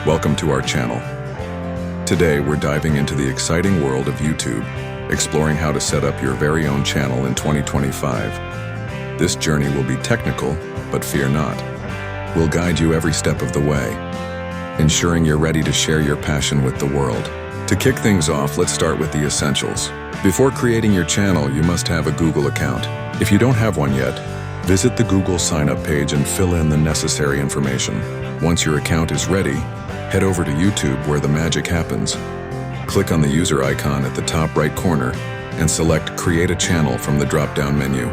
Welcome to our channel. Today we're diving into the exciting world of YouTube, exploring how to set up your very own channel in 2025. This journey will be technical, but fear not. We'll guide you every step of the way, ensuring you're ready to share your passion with the world. To kick things off, let's start with the essentials. Before creating your channel, you must have a Google account. If you don't have one yet, visit the Google sign-up page and fill in the necessary information. Once your account is ready, head over to YouTube where the magic happens. Click on the user icon at the top right corner and select Create a Channel from the drop-down menu.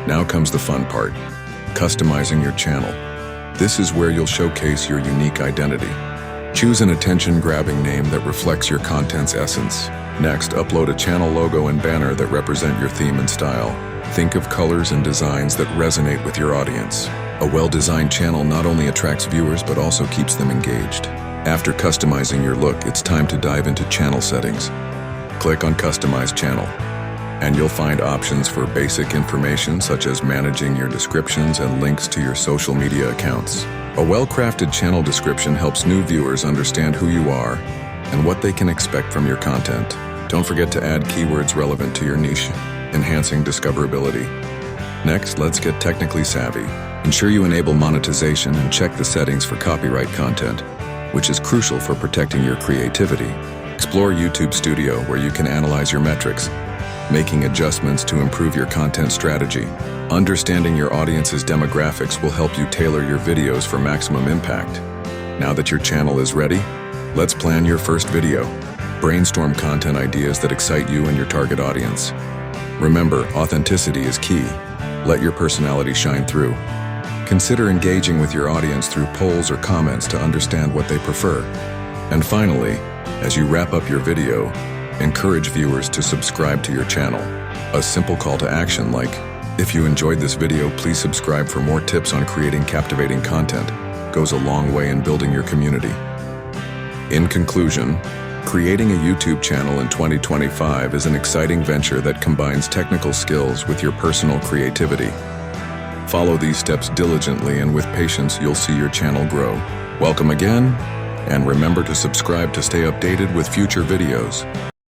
Now comes the fun part, customizing your channel. This is where you'll showcase your unique identity. Choose an attention-grabbing name that reflects your content's essence. Next, upload a channel logo and banner that represent your theme and style. Think of colors and designs that resonate with your audience. A well-designed channel not only attracts viewers but also keeps them engaged. After customizing your look, it's time to dive into channel settings. Click on Customize Channel, and you'll find options for basic information such as managing your descriptions and links to your social media accounts. A well-crafted channel description helps new viewers understand who you are and what they can expect from your content. Don't forget to add keywords relevant to your niche, enhancing discoverability. Next, let's get technically savvy. Ensure you enable monetization and check the settings for copyright content, which is crucial for protecting your creativity. Explore YouTube Studio, where you can analyze your metrics, making adjustments to improve your content strategy. Understanding your audience's demographics will help you tailor your videos for maximum impact. Now that your channel is ready, let's plan your first video. Brainstorm content ideas that excite you and your target audience. Remember, authenticity is key. Let your personality shine through. Consider engaging with your audience through polls or comments to understand what they prefer. And finally, as you wrap up your video, encourage viewers to subscribe to your channel. A simple call to action like, "If you enjoyed this video, please subscribe for more tips on creating captivating content," goes a long way in building your community. In conclusion, creating a YouTube channel in 2025 is an exciting venture that combines technical skills with your personal creativity. Follow these steps diligently, and with patience, you'll see your channel grow. Welcome again, and remember to subscribe to stay updated with future videos.